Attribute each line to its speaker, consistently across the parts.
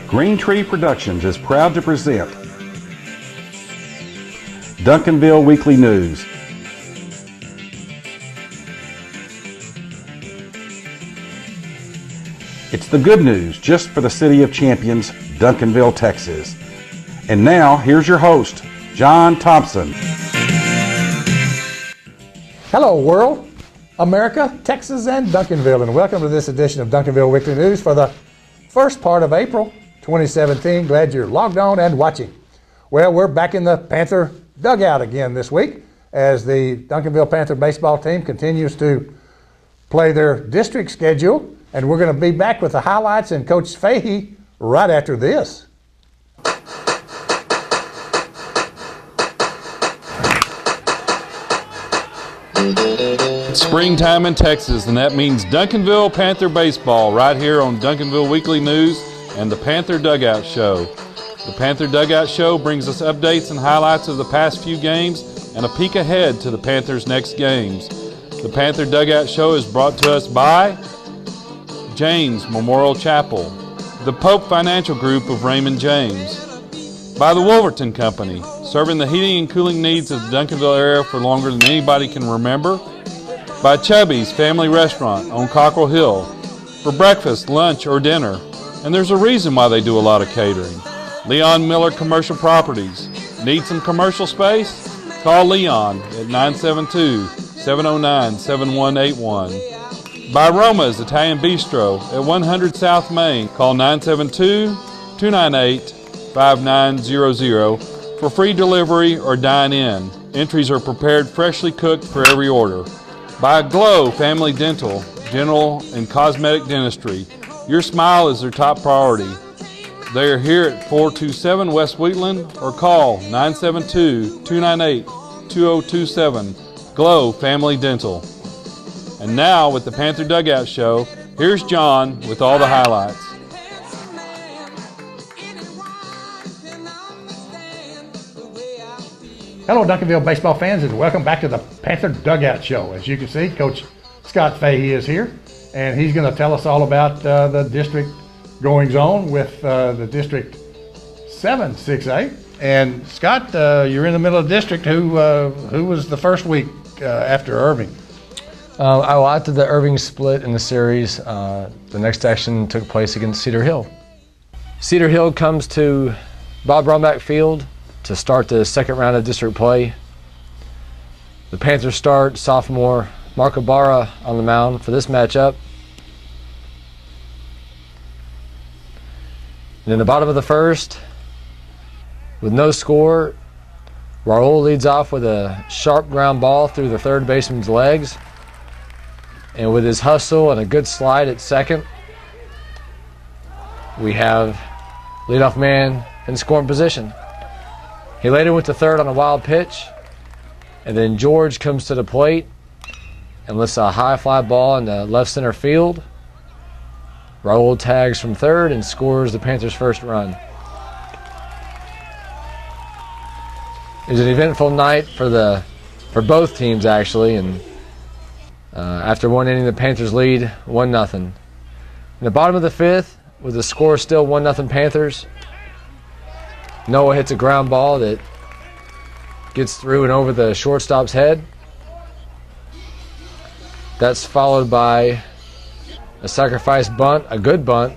Speaker 1: Green Tree Productions is proud to present Duncanville Weekly News. It's the good news just for the City of Champions, Duncanville, Texas. And now, here's your host, John Thompson.
Speaker 2: Hello, world, America, Texas, and Duncanville, and welcome to this edition of Duncanville Weekly News for the first part of April 2017. Glad you're logged on and watching. Well, we're back in the Panther dugout again this week as the Duncanville Panther baseball team continues to play their district schedule, and we're going to be back with the highlights and Coach Fahey right after this.
Speaker 3: It's springtime in Texas, and that means Duncanville Panther Baseball right here on Duncanville Weekly News and the Panther Dugout Show. The Panther Dugout Show brings us updates and highlights of the past few games and a peek ahead to the Panthers' next games. The Panther Dugout Show is brought to us by James Memorial Chapel, the Pope Financial Group of Raymond James, by the Wolverton Company, serving the heating and cooling needs of the Duncanville area for longer than anybody can remember, by Chubby's Family Restaurant on Cockrell Hill for breakfast, lunch, or dinner. And there's a reason why they do a lot of catering. Leon Miller Commercial Properties. Need some commercial space? Call Leon at 972-709-7181. By Roma's Italian Bistro at 100 South Main. Call 972-298-5900 for free delivery or dine-in. Entries are prepared freshly cooked for every order. By Glow Family Dental, General and Cosmetic Dentistry. Your smile is their top priority. They are here at 427 West Wheatland or call 972-298-2027. Glow Family Dental. And now with the Panther Dugout Show, here's John with all the highlights.
Speaker 2: Hello, Duncanville baseball fans, and welcome back to the Panther Dugout Show. As you can see, Coach Scott Fahey is here, and he's going to tell us all about the district goings-on with the District 7 6A. And Scott, you're in the middle of the district. Who was the first week after Irving?
Speaker 4: After the Irving split in the series, the next action took place against Cedar Hill. Cedar Hill comes to Bob Rombach Field to start the second round of district play. The Panthers start sophomore Mark Ibarra on the mound for this matchup. And in the bottom of the first, with no score, Raul leads off with a sharp ground ball through the third baseman's legs. And with his hustle and a good slide at second, we have leadoff man in scoring position. He later went to third on a wild pitch, and then George comes to the plate and lifts a high fly ball in the left center field. Raul tags from third and scores the Panthers' first run. It was an eventful night for both teams, actually, and after one inning, the Panthers lead 1-0. In the bottom of the fifth, with the score still 1-0 Panthers, Noah hits a ground ball that gets through and over the shortstop's head. That's followed by a sacrifice bunt, a good bunt,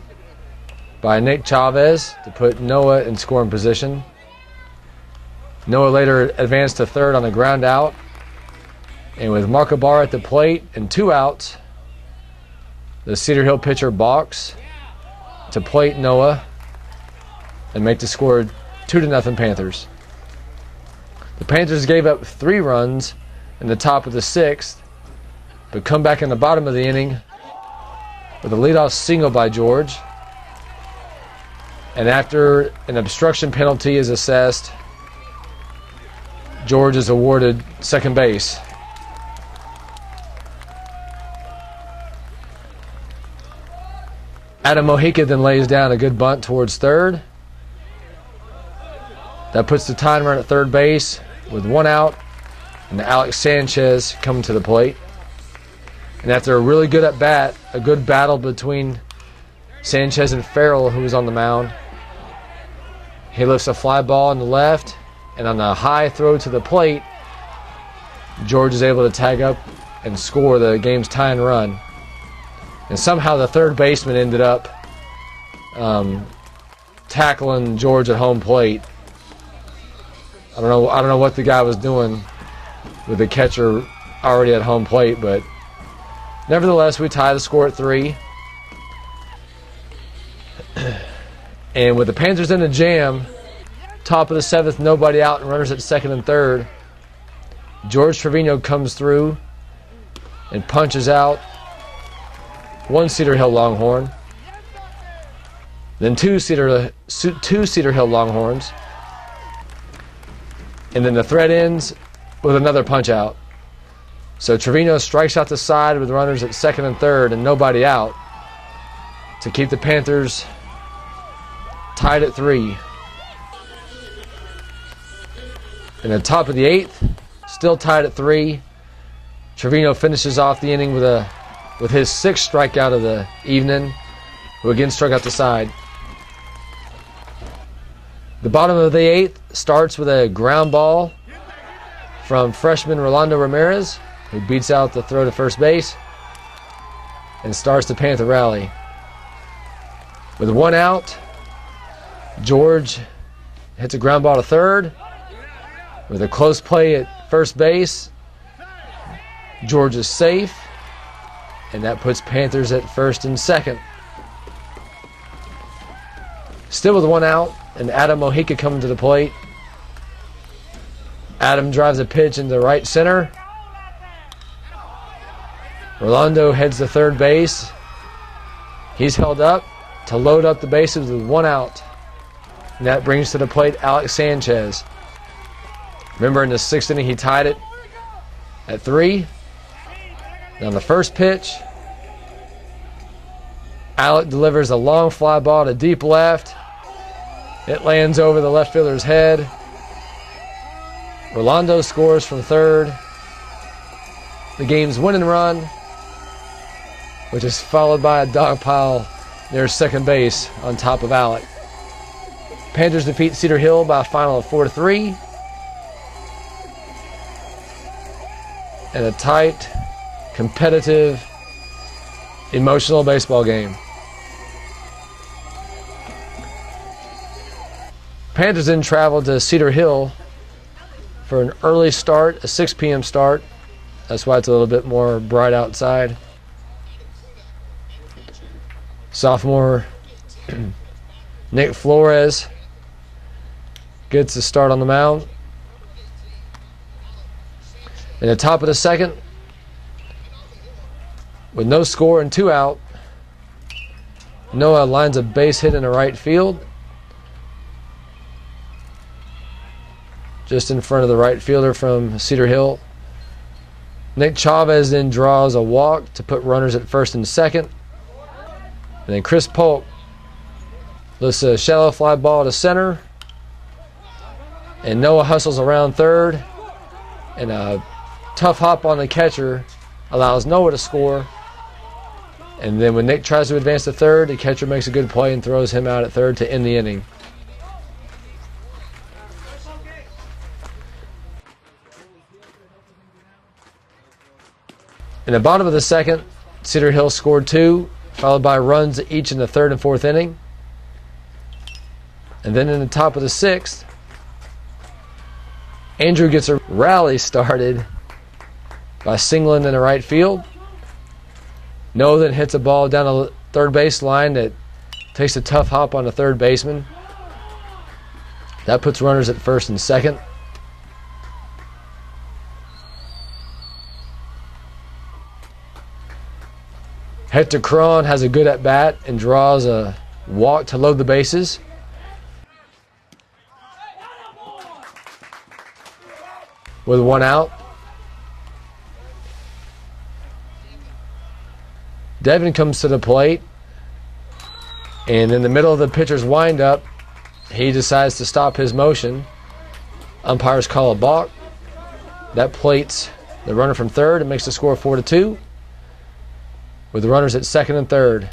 Speaker 4: by Nick Chavez to put Noah in scoring position. Noah later advanced to third on a ground out. And with Mark Ibarra at the plate and 2 outs, the Cedar Hill pitcher balks to plate Noah and make the score 2-0 Panthers. The Panthers gave up 3 runs in the top of the 6th, but come back in the bottom of the inning with a leadoff single by George. And after an obstruction penalty is assessed, George is awarded second base. Adam Mojica then lays down a good bunt towards third. That puts the timer at third base with 1 out and Alex Sanchez coming to the plate. And after a really good at bat, a good battle between Sanchez and Farrell, who was on the mound, he lifts a fly ball on the left, and on a high throw to the plate, George is able to tag up and score the game's tying run. And somehow the third baseman ended up tackling George at home plate. I don't know what the guy was doing with the catcher already at home plate, but nevertheless, we tie the score at 3. And with the Panthers in a jam, top of the 7th, nobody out, and runners at 2nd and 3rd, George Trevino comes through and punches out one Cedar Hill Longhorn, then two Cedar Hill Longhorns, and then the thread ends with another punch out. So Trevino strikes out the side with runners at 2nd and 3rd and nobody out to keep the Panthers tied at 3. In the top of the 8th, still tied at 3, Trevino finishes off the inning with his 6th strikeout of the evening, who again struck out the side. The bottom of the 8th starts with a ground ball from freshman Rolando Ramirez, who beats out the throw to first base and starts the Panther rally. With 1 out, George hits a ground ball to 3rd. With a close play at first base, George is safe, and that puts Panthers at 1st and 2nd. Still with 1 out, and Adam Mojica coming to the plate. Adam drives a pitch into right center. Rolando heads to 3rd base. He's held up to load up the bases with 1 out. And that brings to the plate Alex Sanchez. Remember, in the 6th inning, he tied it at 3. And on the first pitch, Alec delivers a long fly ball to deep left. It lands over the left fielder's head. Rolando scores from 3rd. The game's winning run, which is followed by a dog pile near 2nd base on top of Alec. Panthers defeat Cedar Hill by a final of 4-3. And a tight, competitive, emotional baseball game. Panthers then traveled to Cedar Hill for an early start, a 6 p.m. start. That's why it's a little bit more bright outside. Sophomore Nick Flores gets the start on the mound. In the top of the 2nd, with no score and 2 out, Noah lines a base hit in the right field, just in front of the right fielder from Cedar Hill. Nick Chavez then draws a walk to put runners at 1st and 2nd. And then Chris Polk lifts a shallow fly ball to center. And Noah hustles around 3rd. And a tough hop on the catcher allows Noah to score. And then when Nick tries to advance to 3rd, the catcher makes a good play and throws him out at 3rd to end the inning. In the bottom of the 2nd, Cedar Hill scored 2, followed by runs each in the 3rd and 4th inning. And then in the top of the 6th, Andrew gets a rally started by singling in the right field. Noah then hits a ball down the 3rd base line that takes a tough hop on the 3rd baseman. That puts runners at 1st and 2nd. Hector Cron has a good at-bat and draws a walk to load the bases. With 1 out. Devin comes to the plate, and in the middle of the pitcher's windup, he decides to stop his motion. Umpires call a balk. That plates the runner from third and makes the score 4-2. With the runners at second and third.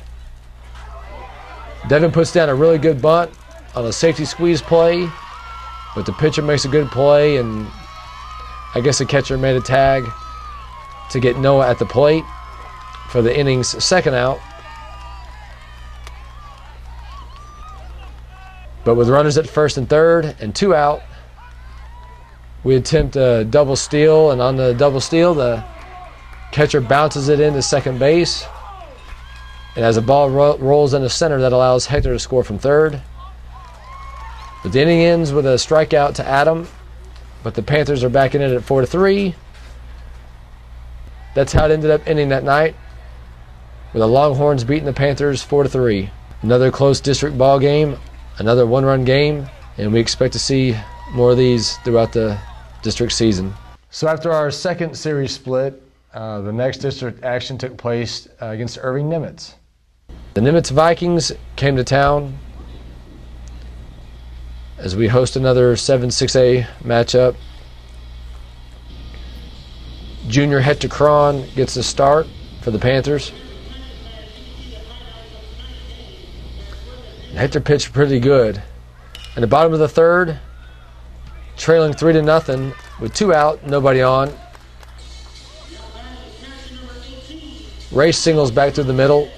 Speaker 4: Devin puts down a really good bunt on a safety squeeze play, but the pitcher makes a good play, and I guess the catcher made a tag to get Noah at the plate for the inning's second out. But with runners at first and third and 2 out, we attempt a double steal, and on the double steal, the catcher bounces it into second base. And as the ball rolls into center, that allows Hector to score from third. But the inning ends with a strikeout to Adam, but the Panthers are back in it at 4-3. That's how it ended up ending that night, with the Longhorns beating the Panthers 4-3. Another close district ball game, another one-run game, and we expect to see more of these throughout the district season. So after our second series split, the next district action took place against Irving Nimitz. The Nimitz Vikings came to town as we host another 7-6A matchup. Junior Hector Cron gets the start for the Panthers. And Hector pitched pretty good. In the bottom of the third, trailing 3-0 with 2 out, nobody on. Ray singles back through the middle.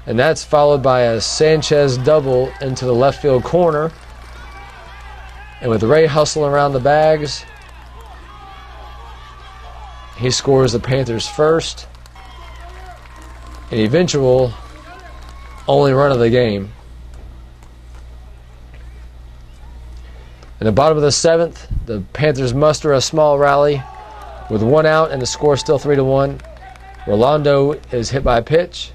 Speaker 4: And that's followed by a Sanchez double into the left field corner. And with Ray hustling around the bags, he scores the Panthers' first and eventual only run of the game. In the bottom of the 7th, the Panthers muster a small rally with 1 out and the score still 3-1. Rolando is hit by a pitch.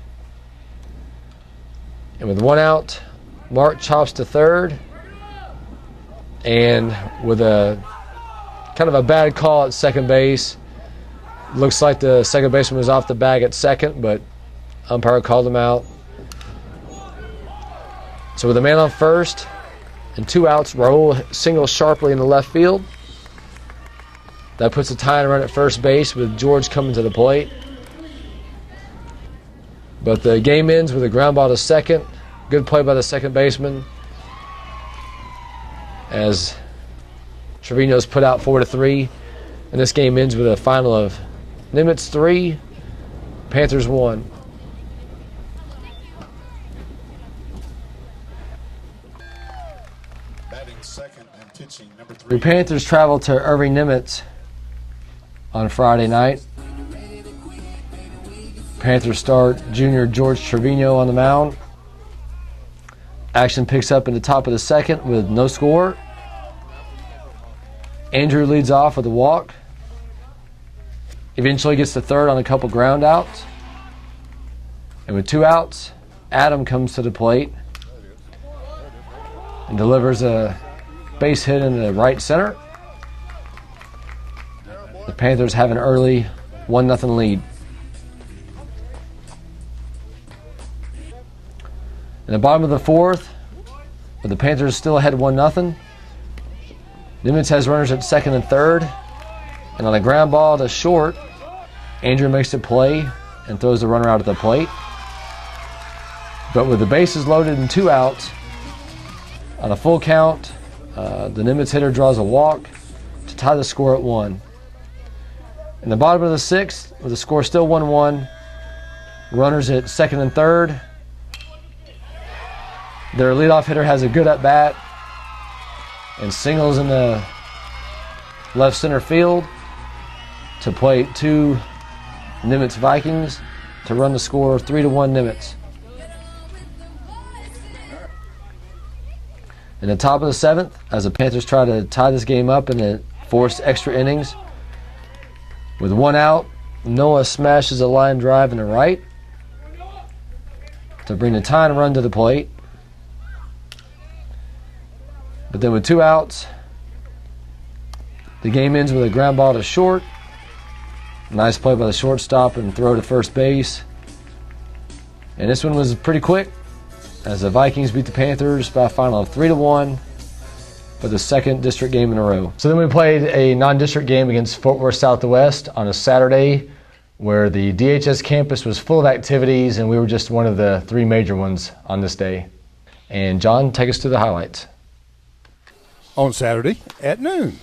Speaker 4: And with 1 out, Mark chops to third. And with a kind of a bad call at second base, looks like the second baseman was off the bag at second, but umpire called him out. So with a man on first and 2 outs, Raul singles sharply in the left field. That puts a tying run at first base with George coming to the plate. But the game ends with a ground ball to second. Good play by the second baseman as Trevino's put out 4-3. And this game ends with a final of Nimitz 3, Panthers 1.
Speaker 5: Batting second and pitching number 3.
Speaker 4: The Panthers travel to Irving Nimitz on Friday night. Panthers start junior George Trevino on the mound. Action picks up in the top of the second with no score. Andrew leads off with a walk. Eventually gets to third on a couple ground outs. And with 2 outs, Adam comes to the plate and delivers a base hit in the right center. The Panthers have an early 1-0 lead. In the bottom of the 4th, but the Panthers still ahead 1-0. Nimitz has runners at second and third. And on a ground ball to short, Andrew makes a play and throws the runner out at the plate. But with the bases loaded and 2 outs, on a full count, the Nimitz hitter draws a walk to tie the score at 1. In the bottom of the 6th, with the score still 1-1, runners at second and third. Their leadoff hitter has a good at-bat and singles in the left center field to play 2 Nimitz Vikings to run the score 3-1 Nimitz. In the top of the 7th, as the Panthers try to tie this game up in the forced extra innings, with 1 out, Noah smashes a line drive in the right to bring the tying run to the plate. But then with 2 outs, the game ends with a ground ball to short. Nice play by the shortstop and throw to first base. And this one was pretty quick as the Vikings beat the Panthers by a final of 3-1 for the second district game in a row. So then we played a non-district game against Fort Worth Southwest on a Saturday where the DHS campus was full of activities and we were just one of the three major ones on this day. And John, take us to the highlights.
Speaker 2: On Saturday at noon,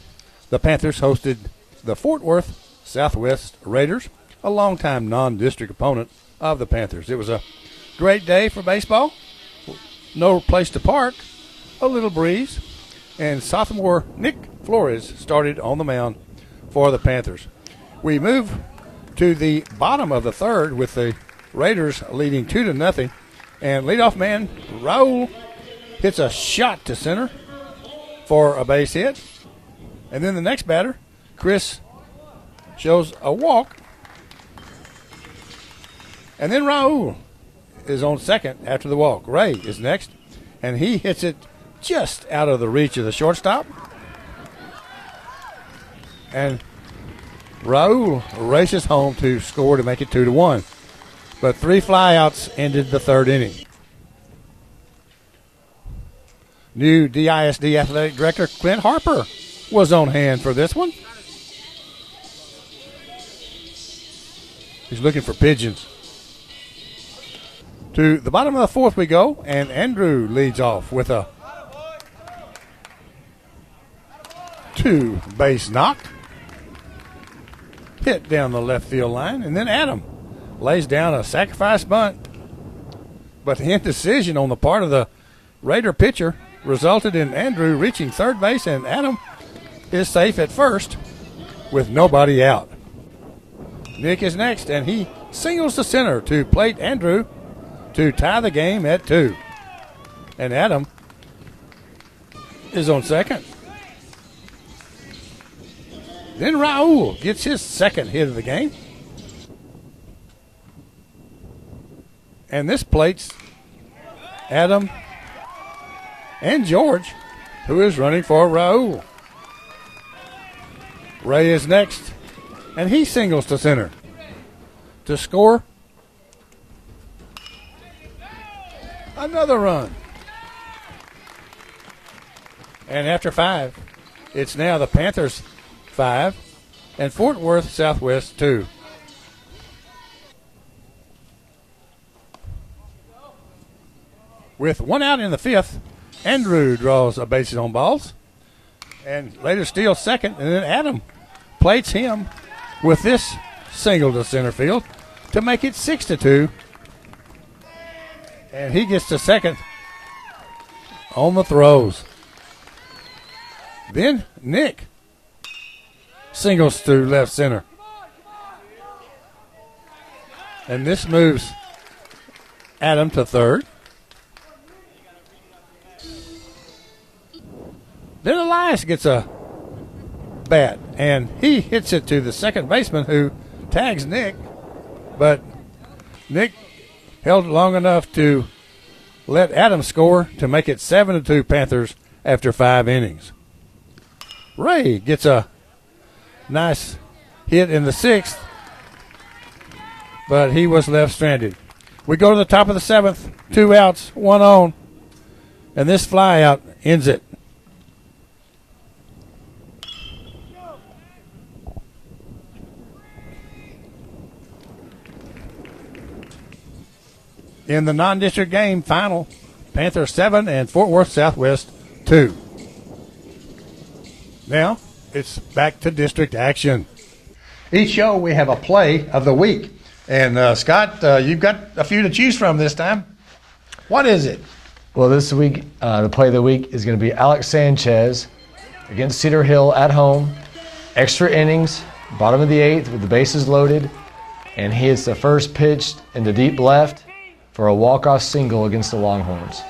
Speaker 2: the Panthers hosted the Fort Worth Southwest Raiders, a longtime non-district opponent of the Panthers. It was a great day for baseball. No place to park, a little breeze, and sophomore Nick Flores started on the mound for the Panthers. We move to the bottom of the third with the Raiders leading 2-0, and leadoff man Raul hits a shot to center for a base hit. And then the next batter, Chris, shows a walk. And then Raul is on second after the walk. Ray is next, and he hits it just out of the reach of the shortstop. And Raul races home to score to make it 2-1. But 3 flyouts ended the third inning. New DISD Athletic Director Clint Harper was on hand for this one. He's looking for pigeons. To the bottom of the fourth we go, and Andrew leads off with a 2-base knock. Hit down the left field line, and then Adam lays down a sacrifice bunt. But the indecision on the part of the Raider pitcher resulted in Andrew reaching third base, and Adam is safe at first with nobody out. Nick is next, and he singles to center to plate Andrew to tie the game at 2. And Adam is on second. Then Raul gets his second hit of the game. And this plates Adam and George, who is running for Raul. Ray is next, and he singles to center to score another run. And after 5, it's now the Panthers 5 and Fort Worth Southwest 2. With 1 out in the 5th, Andrew draws a bases on balls and later steals second, and then Adam plates him with this single to center field to make it 6-2. And he gets to second on the throws. Then Nick singles to left center. And this moves Adam to third. Then Elias gets a bat, and he hits it to the second baseman who tags Nick. But Nick held long enough to let Adam score to make it 7-2 Panthers after 5 innings. Ray gets a nice hit in the 6th, but he was left stranded. We go to the top of the 7th, 2 outs, 1 on, and this fly out ends it. In the non-district game final, Panthers 7 and Fort Worth Southwest 2. Now, it's back to district action. Each show we have a play of the week. And Scott, you've got a few to choose from this time. What is it?
Speaker 4: Well, this week, the play of the week is going to be Alex Sanchez against Cedar Hill at home. Extra innings, bottom of the 8th with the bases loaded. And he hits the first pitch in the deep left for a walk-off single against the Longhorns.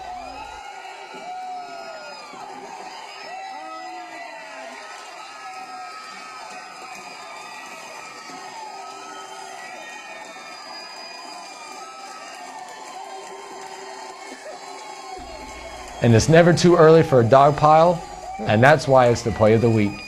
Speaker 4: And it's never too early for a dog pile, and that's why it's the play of the week.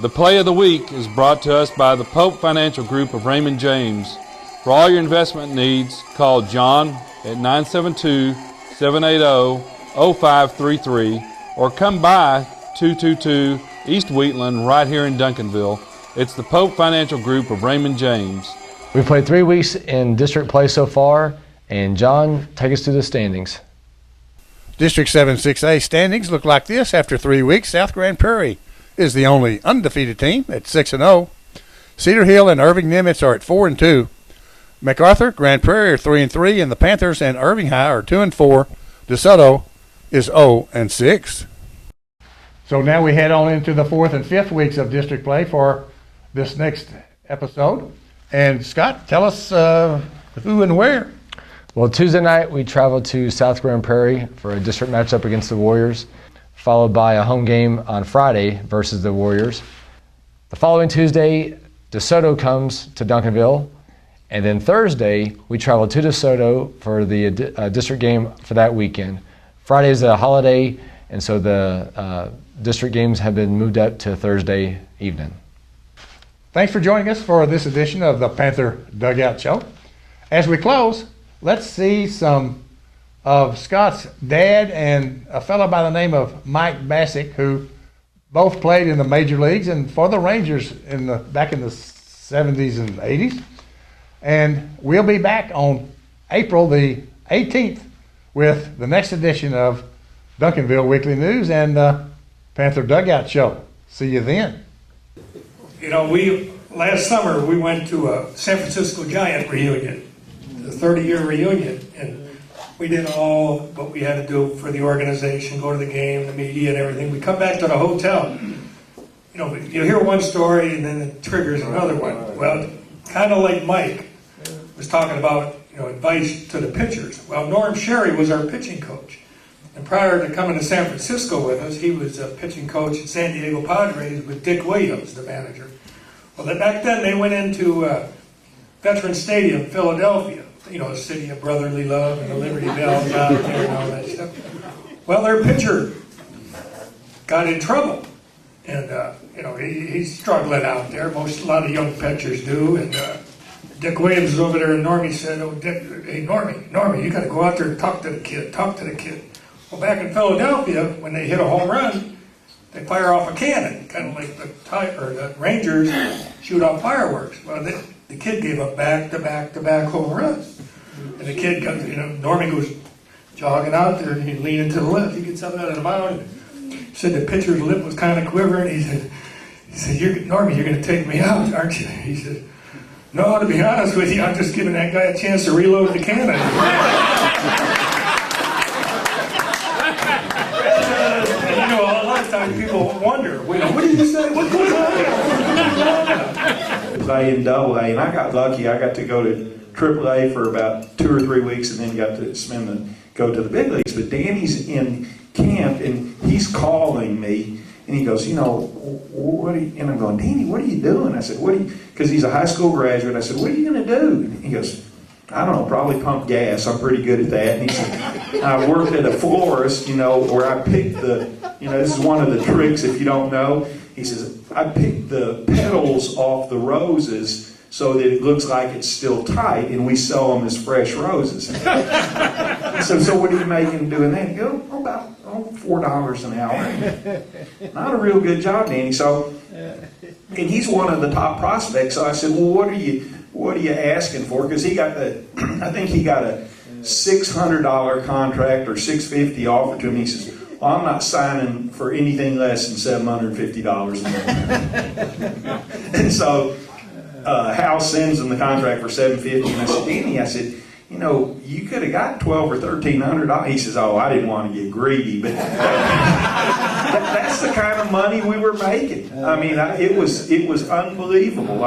Speaker 3: The play of the week is brought to us by the Pope Financial Group of Raymond James. For all your investment needs, call John at 972-780-0533 or come by 222 East Wheatland right here in Duncanville. It's the Pope Financial Group of Raymond James.
Speaker 4: We've played 3 weeks in district play so far, and John, take us through the standings.
Speaker 2: District 7 6A standings look like this after 3 weeks. South Grand Prairie is the only undefeated team at 6-0. Cedar Hill and Irving Nimitz are at 4-2. MacArthur, Grand Prairie are 3-3, and the Panthers and Irving High are 2-4. DeSoto is 0-6. So now we head on into the 4th and 5th weeks of district play for this next episode. And Scott, tell us who and where.
Speaker 4: Well, Tuesday night we traveled to South Grand Prairie for a district matchup against the Warriors, followed by a home game on Friday versus the Warriors. The following Tuesday, DeSoto comes to Duncanville, and then Thursday we travel to DeSoto for the district game for that weekend. Friday is a holiday, and so the district games have been moved up to Thursday evening.
Speaker 2: Thanks for joining us for this edition of the Panther Dugout Show. As we close, let's see some of Scott's dad and a fellow by the name of Mike Bassick, who both played in the major leagues and for the Rangers back in the 70s and 80s. And we'll be back on April the 18th with the next edition of Duncanville Weekly News and Panther Dugout Show. See you then.
Speaker 6: You know, last summer we went to a San Francisco Giant reunion, the 30-year reunion, and we did all what we had to do for the organization, go to the game, the media and everything. We come back to the hotel. You know, you hear one story and then it triggers another one. Well, kind of like Mike was talking about, advice to the pitchers. Well, Norm Sherry was our pitching coach. And prior to coming to San Francisco with us, he was a pitching coach at San Diego Padres with Dick Williams, the manager. Well, back then they went into Veterans Stadium, Philadelphia, the city of brotherly love and the Liberty Bell out there and all that stuff. Well, their pitcher got in trouble. And, he's struggling out there. A lot of young pitchers do. And Dick Williams was over there, and Normie said, "Oh, Dick, hey, Normie, you got to go out there and talk to the kid. Well, back in Philadelphia, when they hit a home run, they fire off a cannon, kind of like the Rangers shoot off fireworks. Well, the kid gave up back-to-back home runs. And the kid comes, Normie goes jogging out there, and he's leaning to the left. He gets up out of the mound, and he said the pitcher's lip was kind of quivering. He said, Normie, you're going to take me out, aren't you? He said, "No, to be honest with you, I'm just giving that guy a chance to reload the cannon." A lot of times people wonder, what did you say? What's going on?
Speaker 7: Play in AA, and I got lucky. I got to go to AAA for about 2 or 3 weeks, and then got to go to the big leagues. But Danny's in camp, and he's calling me, and he goes, and I'm going, "Danny, what are you doing?" I said, because he's a high school graduate. I said, "What are you going to do?" And he goes, "I don't know, probably pump gas. I'm pretty good at that." And he said, "I worked at a florist, where I picked this is one of the tricks if you don't know." He says, "I picked the petals off the roses so that it looks like it's still tight, and we sell them as fresh roses." So what are you making doing that? He goes, about $4 an hour. Not a real good job, Danny. So, and he's one of the top prospects. So I said, "Well, what are you asking for?" Because I think he got a $600 contract or $650 offered to him. He says, "Well, I'm not signing for anything less than $750 a month." And so Hal sends him the contract for $750, and I said, "Danny, you could have got $1,200 or $1,300. He says, "Oh, I didn't want to get greedy, but that's the kind of money we were making." I mean, it was unbelievable.